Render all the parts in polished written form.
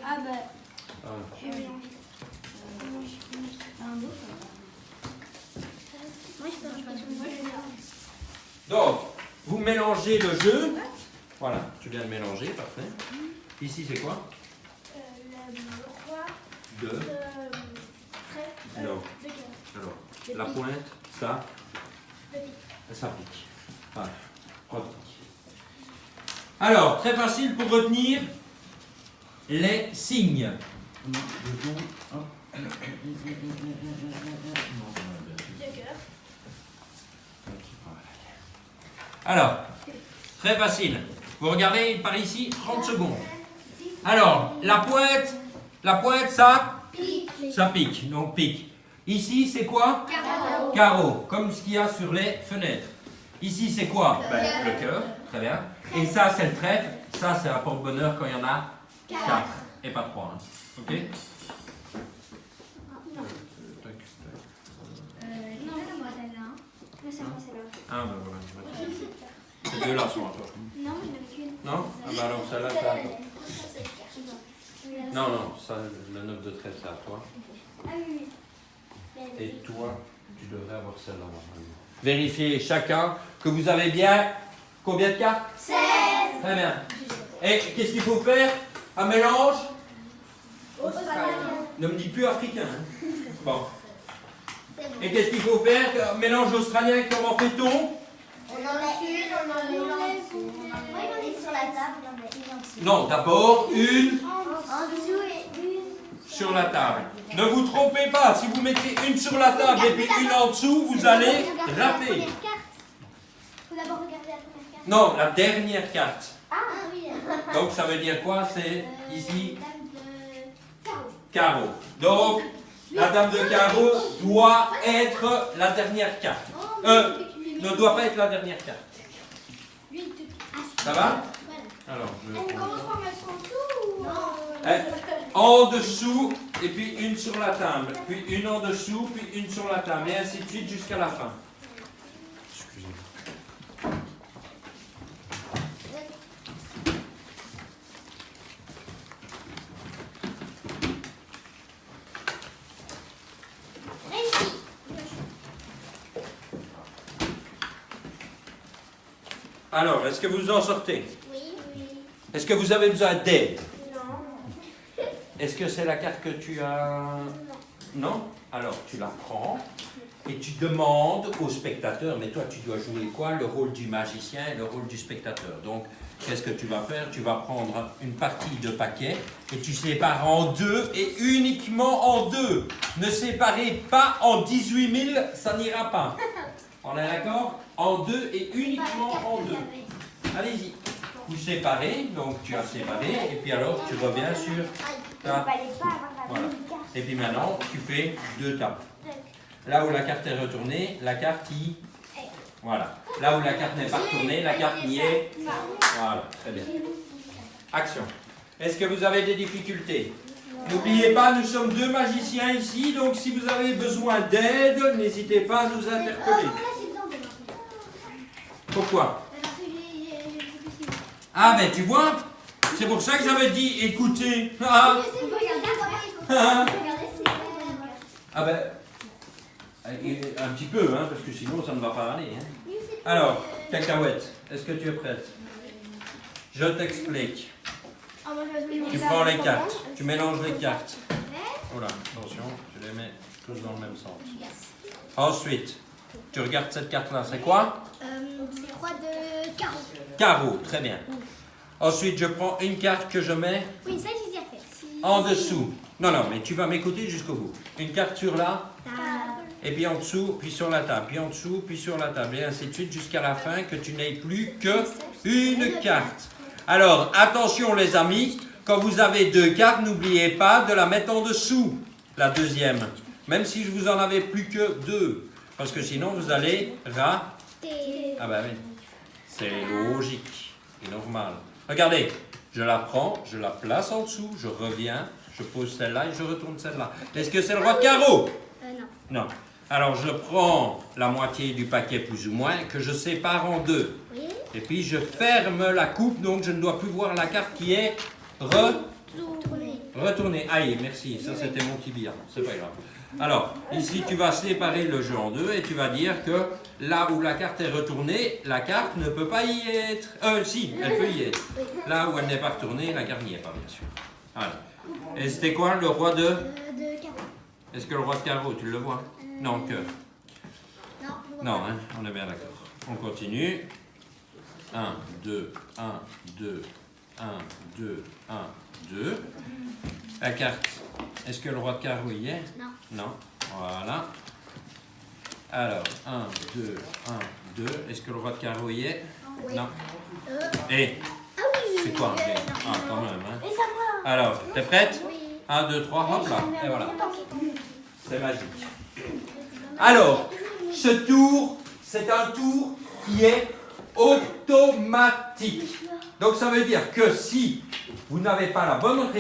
Ah bah. J'ai mélangé. Moi je peux rajouter. Donc, vous mélangez le jeu. Voilà, tu viens de mélanger, parfait. Ici, c'est quoi? Le roi De. trèfle. Non. De cœur. Alors, la pointe, ça. Ça pique. Voilà, repique. Alors, très facile pour retenir les signes. De cœur. Alors, très facile. Vous regardez par ici, 30 secondes. Alors, la pointe, ça pique, donc pique. Ici, c'est quoi? Carreau. Carreau, comme ce qu'il y a sur les fenêtres. Ici, c'est quoi? Ben, le cœur, très bien. Et ça, c'est le trèfle. Ça, c'est un porte-bonheur quand il y en a 4 et pas 3. Hein. Ok? Non, c'est moi celle-là. Non, c'est moi celle-là. Ah, ben voilà. Ces deux-là sont à toi. Non, je n'avais qu'une. Non? Ah, ben alors, celle-là, c'est à toi. Non, non, ça, le 9 de trèfle, c'est à toi. Ah oui. Et toi, tu devrais avoir celle-là. Vérifiez chacun que vous avez bien combien de cartes? 16. Très bien. Et qu'est-ce qu'il faut faire? Un mélange? Ne me dis plus africain. Hein. Bon. Et qu'est-ce qu'il faut faire? Un mélange australien, comment fait-on? On en a une, on en met une sur la table, on en met une en dessous. Non, d'abord une En dessous et une sur la table. Ne vous trompez pas, si vous mettez une sur la table et puis une en dessous, vous allez rater. Il faut d'abord regarder la première carte. Non, la dernière carte. Ah oui. Donc ça veut dire quoi? C'est ici Dame de carreau. carreau. Donc la dame de carreau doit être la dernière carte. Ne doit pas être la dernière carte. Ça va? Alors, je On commence par mettre en dessous ou en dessous, et puis une sur la table, puis une en dessous, puis une sur la table, et ainsi de suite jusqu'à la fin. Excusez-moi. Alors, est-ce que vous en sortez? Oui. Est-ce que vous avez besoin d'aide? Non. Est-ce que c'est la carte que tu as? Non? Alors, tu la prends et tu demandes au spectateur, mais toi, tu dois jouer quoi? Le rôle du magicien et le rôle du spectateur. Donc, qu'est-ce que tu vas faire? Tu vas prendre une partie de paquet et tu sépares en deux et uniquement en deux. Ne séparez pas en 18 000, ça n'ira pas. On est d'accord? En deux et uniquement en deux. Allez-y. Vous séparez, donc tu as séparé, et puis alors tu reviens sur ta... Voilà. Et puis maintenant, tu fais deux tables. Là où la carte est retournée, la carte y... Voilà. Là où la carte n'est pas retournée, la carte y est... Voilà, très bien. Action. Est-ce que vous avez des difficultés? N'oubliez pas, nous sommes deux magiciens ici, donc si vous avez besoin d'aide, n'hésitez pas à nous interpeller. Pourquoi? Ah, mais tu vois, c'est pour ça que j'avais dit, écoutez. Ah ben, un petit peu, hein, parce que sinon ça ne va pas aller. Hein. Alors, cacahuète, est-ce que tu es prête? Je t'explique. Tu prends les cartes, tu mélanges les cartes. Voilà, attention, je les mets tous dans le même sens. Ensuite, tu regardes cette carte-là, c'est quoi? C'est roi de carreau. Carreau, très bien. Ensuite, je prends une carte que je mets Oui, ça j'ai déjà fait. en dessous. Non, non, mais tu vas m'écouter jusqu'au bout. Une carte sur la, Table. et puis en dessous, puis sur la table, puis en dessous, puis sur la table, et ainsi de suite jusqu'à la fin, que tu n'aies plus qu'une carte. Alors, attention les amis, quand vous avez deux cartes, n'oubliez pas de la mettre en dessous, la deuxième. Même si vous en avez plus que deux. Parce que sinon, vous allez rater. Ah ben oui, c'est logique et normal. Regardez, je la prends, je la place en dessous, je reviens, je pose celle-là et je retourne celle-là. Est-ce que c'est le roi de carreau? Non. Non. Alors je prends la moitié du paquet plus ou moins que je sépare en deux. Oui. Et puis je ferme la coupe, donc je ne dois plus voir la carte qui est retourner. Aïe, merci, ça c'était mon tibia, c'est pas grave. Alors, ici tu vas séparer le jeu en deux et tu vas dire que là où la carte est retournée, la carte ne peut pas y être. Si, elle peut y être. Là où elle n'est pas retournée, la carte n'y est pas, bien sûr. Voilà. Et c'était quoi le roi de carreau. Est-ce que le roi de carreau, tu le vois? Non, que. Non, hein, on est bien d'accord. On continue. 1, 2, 1, 2, 1, 2, 1, 2. La carte, est-ce que le roi de carreau y est? Non. Non. Voilà. Alors, 1, 2, 1, 2. Est-ce que le roi de carreau y est? Oui. Non. Et Ah oui. c'est quoi? Ah, quand même. Hein. Et ça va. Alors, t'es prête? Oui. 1, 2, 3, hop là. Et voilà. C'est magique. Alors, ce tour, c'est un tour qui est automatique. Donc ça veut dire que si vous n'avez pas la bonne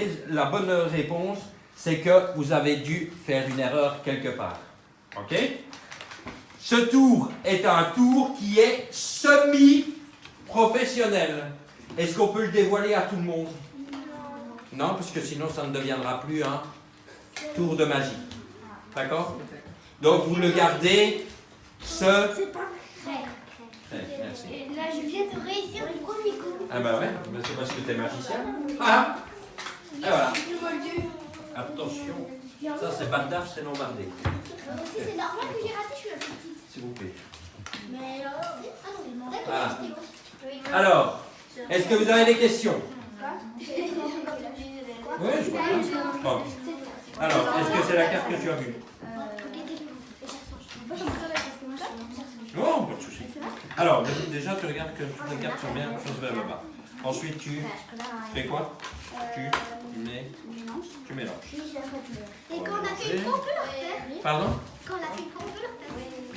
réponse, c'est que vous avez dû faire une erreur quelque part. Ok? Ce tour est un tour qui est semi-professionnel. Est-ce qu'on peut le dévoiler à tout le monde? Non, parce que sinon ça ne deviendra plus un tour de magie. D'accord? Donc vous le gardez C'est pas vrai. Merci. Là, je viens de réussir le premier coup. Ah bah ouais, mais c'est parce que t'es magicien. Ah! Et voilà. Attention, ça c'est Bandaf, c'est Lombardé. Si c'est normal que j'ai raté, je suis la petite. S'il vous plaît. Mais d'accord, Ah. c'était bon. Alors, est-ce que vous avez des questions? Oui, je vois bien. Bon. Alors, est-ce que c'est la carte que tu as vue? Non, pas de souci. Alors, déjà, tu regardes que toutes les cartes sont bien choses vers le bas. Ensuite, tu fais quoi? Tu mélanges. Et quand on a fait une fois, on peut le refaire. Pardon? Quand on a fait une fois, on peut le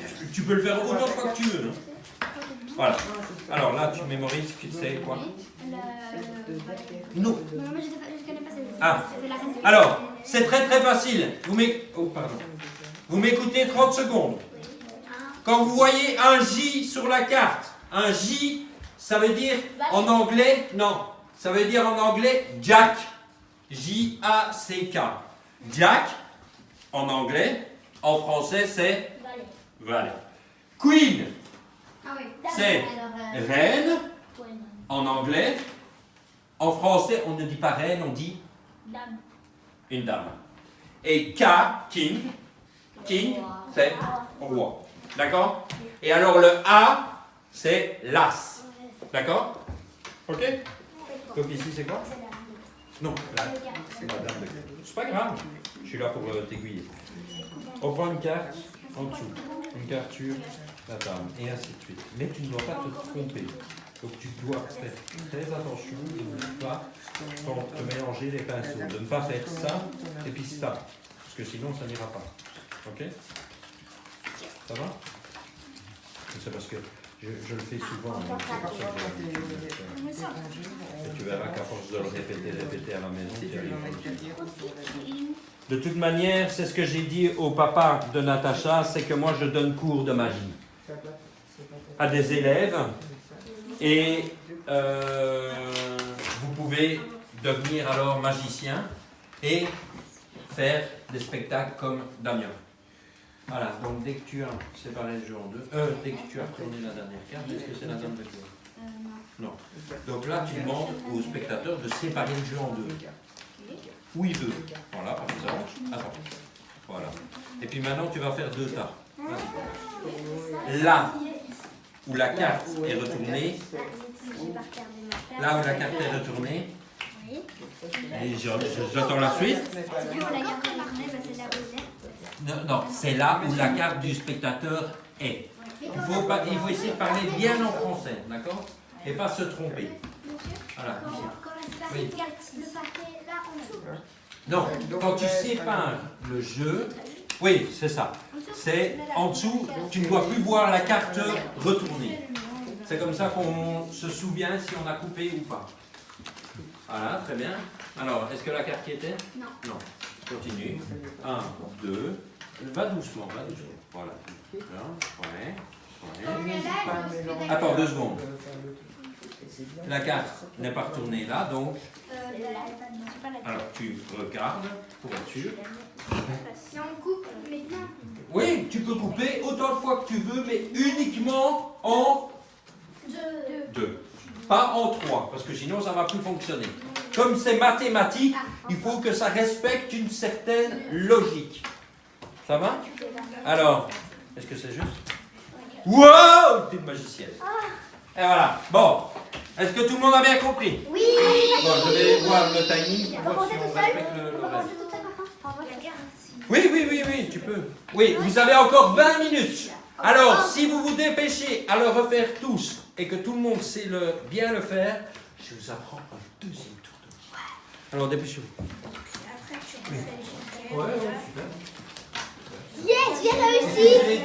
refaire. Tu peux le faire autant de fois que tu veux. Non? Voilà. Alors là, tu mémorises, c'est quoi? Non. Non, mais je connais pas cette. Ah. Alors, c'est très très facile. Vous m'écoutez 30 secondes. Quand vous voyez un J sur la carte, un J, ça veut dire en anglais, non, ça veut dire en anglais Jack. J-A-C-K. Jack, en anglais, en français c'est valet. Queen, c'est reine, en anglais. En français, on ne dit pas reine, on dit une dame. Et K, king, c'est roi. D'accord? Et alors le A, c'est l'as. D'accord? Ok? Donc ici, c'est quoi? Non, là, c'est la dame de cœur. C'est pas grave, je suis là pour t'aiguiller. On prend une carte en dessous, une carte sur la dame, et ainsi de suite. Mais tu ne dois pas te tromper. Donc tu dois faire très attention de ne pas te mélanger les pinceaux, de ne pas faire ça et puis ça, parce que sinon ça n'ira pas. Ok? Ça va? C'est parce que je le fais souvent. Hein, c'est pour ça que et tu verras qu'à force de le répéter à la maison, tu y arrives. De toute manière, c'est ce que j'ai dit au papa de Natacha, c'est que moi je donne cours de magie à des élèves et vous pouvez devenir alors magicien et faire des spectacles comme Damien. Voilà, donc dès que tu as séparé le jeu en deux, dès que tu as tourné la dernière carte, est-ce que c'est la dame de cœur? Non. Donc là, tu demandes au spectateur de séparer le jeu en deux. Où il veut. Voilà, par exemple. Attends. Voilà. Et puis maintenant, tu vas faire deux tas. Vas-y. Là où la carte est retournée, là où la carte est retournée, et j'attends la suite. Non, c'est là où la carte du spectateur est. Il faut essayer de parler bien en français, d'accord? Et pas se tromper. Voilà. Oui. Non, quand tu sépares le jeu, oui, c'est ça. C'est en dessous, tu ne dois plus voir la carte retournée. C'est comme ça qu'on se souvient si on a coupé ou pas. Voilà, très bien. Alors, est-ce que la carte y était? Non. Non. Continue. 1, 2. Va doucement, va doucement. Voilà. Ouais. Attends 2 secondes. La carte n'est pas retournée là, donc alors tu regardes pour être sûr. Si on coupe maintenant. Oui, tu peux couper autant de fois que tu veux, mais uniquement en 2. Pas en 3, parce que sinon ça ne va plus fonctionner. Comme c'est mathématique, il faut que ça respecte une certaine logique. Ça va? Alors, est-ce que c'est juste? Wow! T'es une magicienne. Et voilà. Bon. Est-ce que tout le monde a bien compris? Oui. Bon, je vais voir le timing pour voir si on respecte le reste. Oui, tu peux. Oui, vous avez encore 20 minutes. Alors, si vous vous dépêchez à le refaire tous et que tout le monde sait bien le faire, je vous apprends un deuxième tour de vie. Alors, dépêchez-vous. Ouais, super. Yes, j'ai réussi.